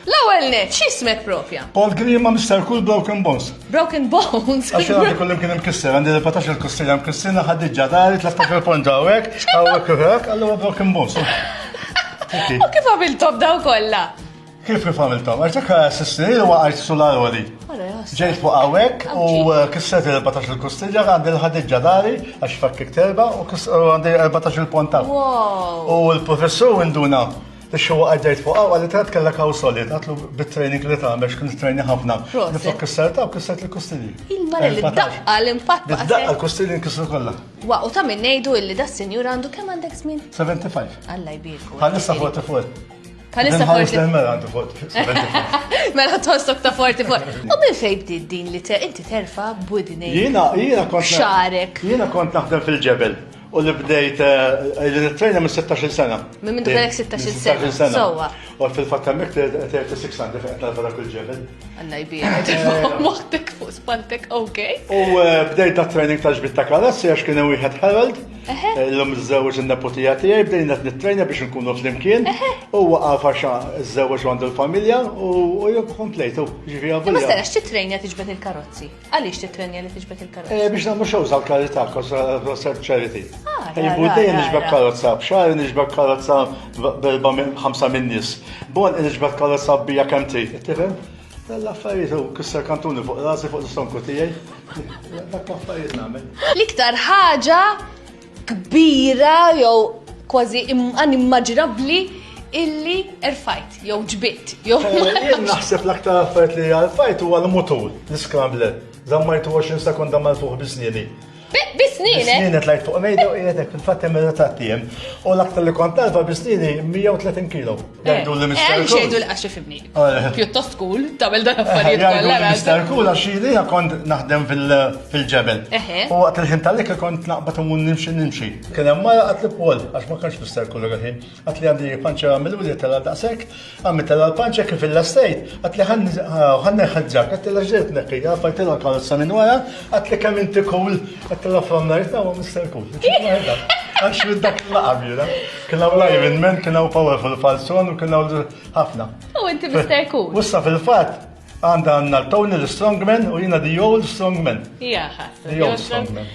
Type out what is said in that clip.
L-ewwel net, x'ismek propja? Paul Green ma' Mr. Cool Broken Bones. Broken Bones. Għaxin għandi kollim kien imkisser, għandi l-14 il-kustilla mkissina, ħaddi ġadari, 13 il-pont għawek, għawek uħek, għallu Broken Bones. U kif għamiltom daw kollha? Kif għamiltom? Għaxek s-snin u għajt solaroli. Ġejt fuq għawek u kisset il-14 il-kustilla, għandi l-ħaddi ġadari, għax fakkik terba, u għandi 14 il-pont għaw. U l-professor induna. Ix-xo għaddejt fuq għaw, għalli tret kellek għaw solid, għatlu bit-training li ta' għamex, kien training ħafna. Nifok kissarta u kissart l-kustilli. Il-mara li d-daqqa l-impatt. Bid-daqqa l-kustilli nkissru kolla. Wa, u ta' minn nejdu illi da' senjur għandu kemm għandek żmien? 75. Alla jbirku. Għalissa 44. Għalissa 44. Mela għandu 75. Mela tostok ta' 44. U minn fej bdiet din li inti terfa' b'widnej. Jiena kont. Xarek. Jiena kont naħdem fil-ġebel. U li bdejt il-trejna minn 16 sena. Minn kellek 16 sena. Sowa. U fil-fatt hemmhekk 36 għandi fejn nagħta dak il-ġebel. Alla jbirek. Moħtek fuq spaltek, okej. U bdejt ta' training ta' ġbit ta' karozzi għax kien hemm wieħed Harold. L-lum iż-żewġ in-nepotija tiegħi bdejna nittrejna biex nkunu flimkien. U waqaf għax iż-żewġ għandu l-familja u jew komplejtu. Ġifieri Ma starax titrenja tiġbed il-karozzi. Għaliex titrenja li tiġbed il-karozzi? Biex nagħmlu shows għall-karità, kosa charity. Buddejn nixbek karozza, b'xar nixbek karozza b'5 min nies. Bon nixbek karozza bija kemm trid. Tifhem? L-affarijiet u kisser kantuni fuq rasi fuq l-stonku tiegħi. Dak affarijiet nagħmel. L-iktar ħaġa kbira jew kważi inimmaġinabbli illi erfajt, jew ġbitt, jew. Jien naħseb l-aktar affarijiet li għalfajt huwa l-mutur, l-scrambler. Zammajtu 20 sekonda mal fuq bisnieni. Bisnini? Bisnini tlajt fuq mejda u jgħedek fil-fatt hemm il-retattijem. U l-aktar li kont narfa bisnini 130 kilo. Jgħidu li Mr. Cool. Xejdu li għaxi fibni. Pjuttost cool, tagħmel dan affarijiet kollha. Jgħidu li Mr. Cool għax jidija kont naħdem fil-ġebel. U waqt il-ħin tal-lik kont naqbad u nimxi. Kien hemm mara qed li Paul għax ma kienx Mr. Cool għal-ħin. Qed li għandi panċa mill-wli tella daqshekk, għammet tella l-panċa kif il-lastejt, qed li ħanna ħaġġak, qed li ġejt neqqi, għafajt tella karozza minn wara, qed li kemm inti cool, qed tella from night now Mr. Cool. Għax dak l-laqab jira. Kienaw live men, kienaw powerful falson u kienaw ħafna. U inti Mr. Cool. Wissa fil-fat għandha l-Tony l-Strongman u jina the old Strongman. Ja, The old Strongman.